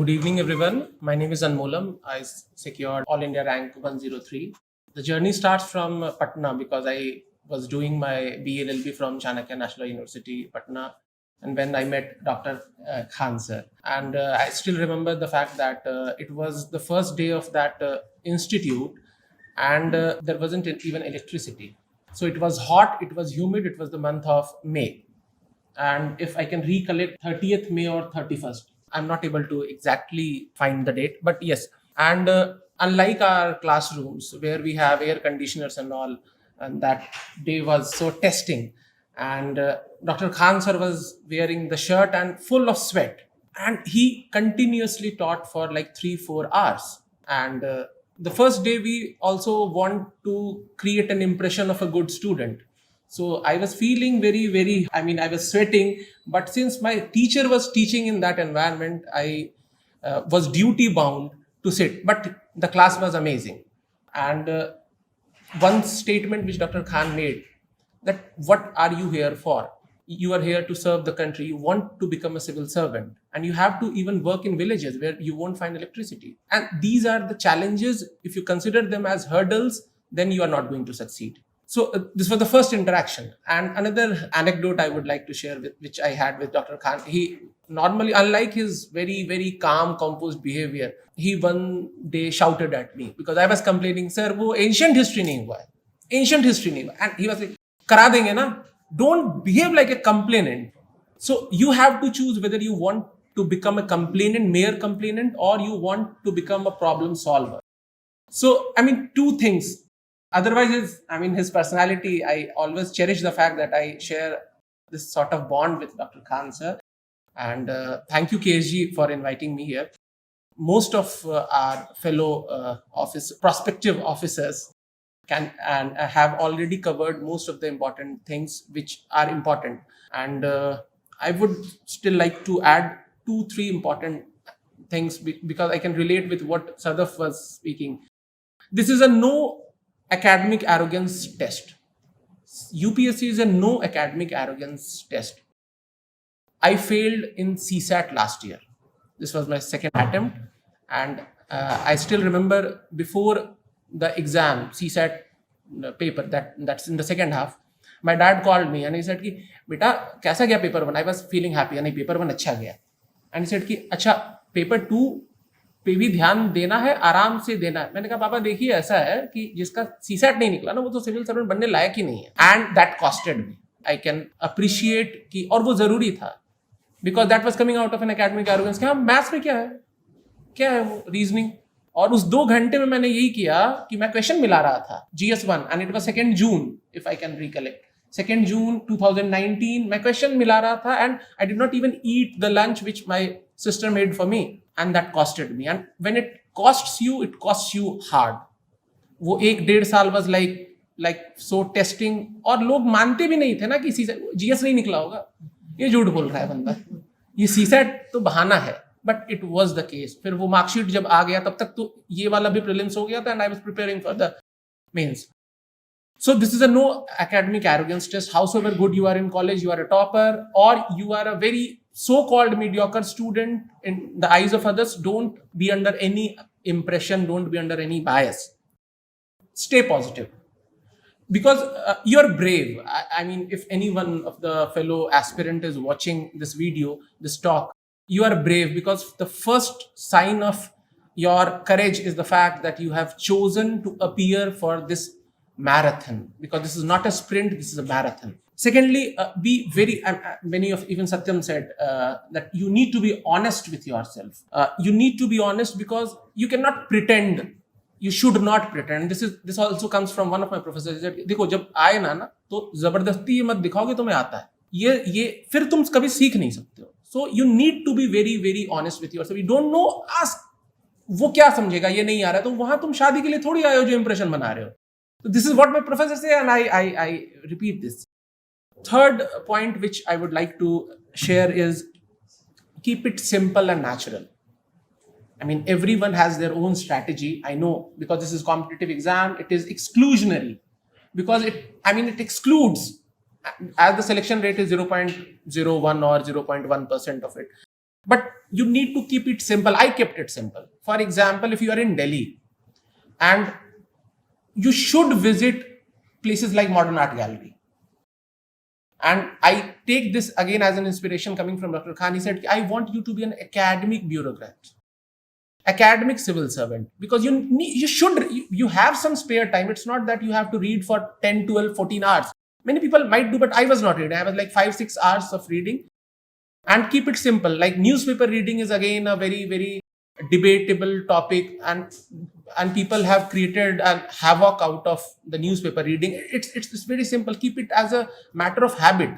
Good evening, everyone. My name is Anmolam. I secured All India rank 103. The journey starts from Patna because I was doing my BLLB from Chanakya National University, Patna. And when I met Dr. Khan sir, and I still remember the fact that it was the first day of that institute, and there wasn't even electricity. So it was hot, it was humid, it was the month of May. And if I can recollect, 30th May or 31st, I'm not able to exactly find the date, but yes. And unlike our classrooms where we have air conditioners and all, and that day was so testing, and Dr. Khan sir was wearing the shirt and full of sweat, and he continuously taught for like 3-4 hours. And the first day we also want to create an impression of a good student. So I was feeling very, I was sweating, but since my teacher was teaching in that environment, I was duty bound to sit. But the class was amazing. And one statement which Dr. Khan made, that what are you here for? You are here to serve the country. You want to become a civil servant, and you have to even work in villages where you won't find electricity. And these are the challenges. If you consider them as hurdles, then you are not going to succeed. So this was the first interaction. And another anecdote I would like to share, which I had with Dr. Khan. He normally, unlike his very calm, composed behavior, he one day shouted at me because I was complaining, sir, वो ancient history नहीं हुआ है, ancient history नहीं हुआ. And he was like, करा देंगे ना? Don't behave like a complainant. So you have to choose whether you want to become a complainant, mere complainant, or you want to become a problem solver. So, two things. Otherwise, his personality, I always cherish the fact that I share this sort of bond with Dr. Khan sir. And thank you, KSG, for inviting me here. Most of our fellow prospective officers can and have already covered most of the important things which are important. And I would still like to add 2-3 important things because I can relate with what Sadaf was speaking. This is a no academic arrogance test. UPSC is a no academic arrogance test. I failed in CSAT last year. This was my second attempt. And I still remember before the exam, CSAT paper, that's in the second half, my dad called me and he said कि बेटा कैसा गया paper 1? I was feeling happy and paper 1 अच्छा गया. And he said कि अच्छा paper 2 पे भी ध्यान देना है, आराम से देना है. मैंने कहा पापा देखिए ऐसा है कि जिसका सीसैट नहीं निकला ना वो तो सिविल सर्वेंट बनने लायक ही नहीं है. And that costed me. I can appreciate कि और वो जरूरी था because that was coming out of an academic arrogance कि हाँ मैथ्स में क्या है वो रीजनिंग. और उस 2 घंटे में मैंने यही किया कि मैं क्वेश्चन मिला रहा था GS1 and it was 2 June if I can recollect. 2 जून 2019 मैं क्वेश्चन मिला रहा था and I did not even eat the lunch which my sister made for me. And that costed me. And when it costs you hard. वो 1-1.5 साल was like so testing. और लोग मानते भी नहीं थे ना कि GS नहीं निकला होगा. ये झूठ बोल रहा है बंदा. ये CSAT तो बहाना है. But it was the case. फिर वो मार्कशीट जब आ गया तब तक तो ये वाला भी प्रीलिम्स हो गया था and I was preparing for the mains. So this is a no academic arrogance test. Howsoever good you are in college, you are a topper or you are a very so-called mediocre student in the eyes of others, don't be under any impression, don't be under any bias. Stay positive. Because you're brave. I mean, if any one of the fellow aspirant is watching this video, this talk, you are brave because the first sign of your courage is the fact that you have chosen to appear for this marathon. Because this is not a sprint, this is a marathon. Secondly, be very, many of even Satyam said that you need to be honest with yourself. You need to be honest because you cannot pretend. You should not pretend. This also comes from one of my professors. देखो जब आए ना तो जबरदस्ती मत दिखाओगे तुम्हें आता है. ये फिर तुम कभी सीख नहीं सकते हो. So you need to be very honest with yourself. You don't know, ask. वो क्या समझेगा ये नहीं आ रहा है तो वहां तुम शादी के लिए थोड़ी आए हो जो इंप्रेशन बना रहे हो. So this is what my professors say and I repeat this. Third point which I would like to share is keep it simple and natural. I mean, everyone has their own strategy. I know because this is competitive exam, it is exclusionary because it excludes as the selection rate is 0.01 or 0.1% of it. But you need to keep it simple. I kept it simple. For example, if you are in Delhi, and you should visit places like Modern Art Gallery. And I take this again as an inspiration coming from Dr. Khan. He said, I want you to be an academic bureaucrat, academic civil servant, because you have some spare time. It's not that you have to read for 10, 12, 14 hours. Many people might do, but I was not reading. I was like 5-6 hours of reading. And keep it simple. Like newspaper reading is again a very, very debatable topic, and people have created a havoc out of the newspaper reading. It's very simple. Keep it as a matter of habit.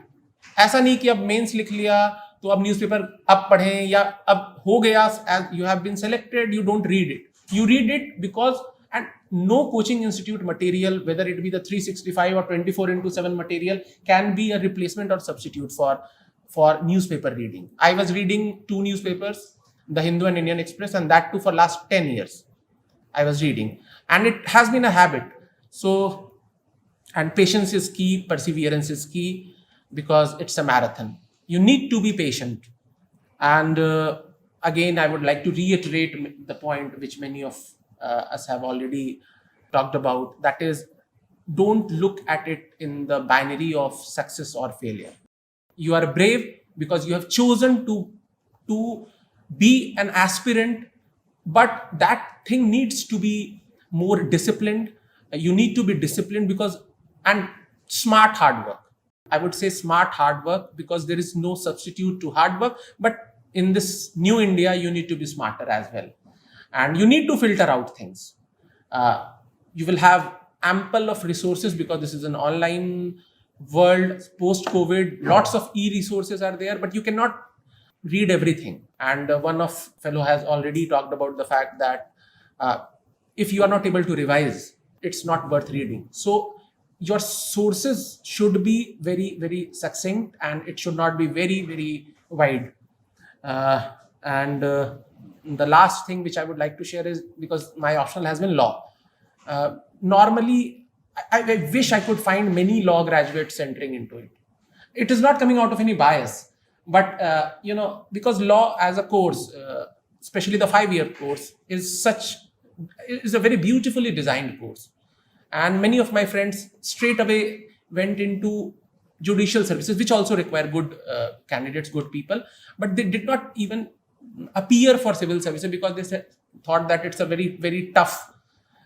ऐसा नहीं कि अब mains लिख लिया तो अब newspaper अब पढ़ें, या अब हो गया, as you have been selected, you don't read it. You read it because, and no coaching institute material, whether it be the 365 or 24/7 material, can be a replacement or substitute for newspaper reading. I was reading 2 newspapers, the Hindu and Indian Express, and that too for last 10 years. I was reading, and it has been a habit. So, and patience is key, perseverance is key, because it's a marathon. You need to be patient. And again, I would like to reiterate the point which many of us have already talked about. That is, don't look at it in the binary of success or failure. You are brave because you have chosen to be an aspirant, but that thing needs to be more disciplined. You need to be disciplined and smart hard work. I would say smart hard work, because there is no substitute to hard work. But in this new India, you need to be smarter as well. And you need to filter out things. You will have ample of resources, because this is an online world, post-COVID, lots of e-resources are there, but you cannot read everything. And one of fellow has already talked about the fact that if you are not able to revise, it's not worth reading. So your sources should be very, very succinct, and it should not be very, very wide. And the last thing which I would like to share is, because my optional has been law. Normally, I wish I could find many law graduates entering into it. It is not coming out of any bias, but because law as a course, especially the 5-year course, is a very beautifully designed course. And many of my friends straight away went into judicial services, which also require good candidates, good people, but they did not even appear for civil services, because they thought that it's a very, very tough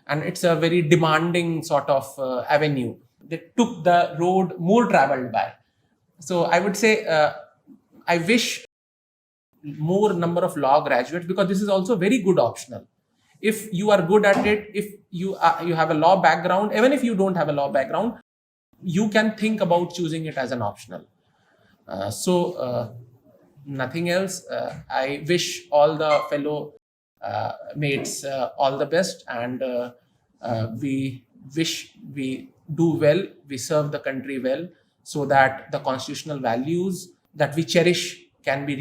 and it's a very demanding sort of avenue. They took the road more traveled by. So I would say, I wish more number of law graduates, because this is also very good optional. If you are good at it, if you have a law background, even if you don't have a law background, you can think about choosing it as an optional. Nothing else. I wish all the fellow mates all the best, and we wish we do well, we serve the country well, so that the constitutional values that we cherish can be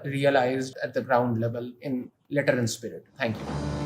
realized at the ground level in letter and spirit. Thank you.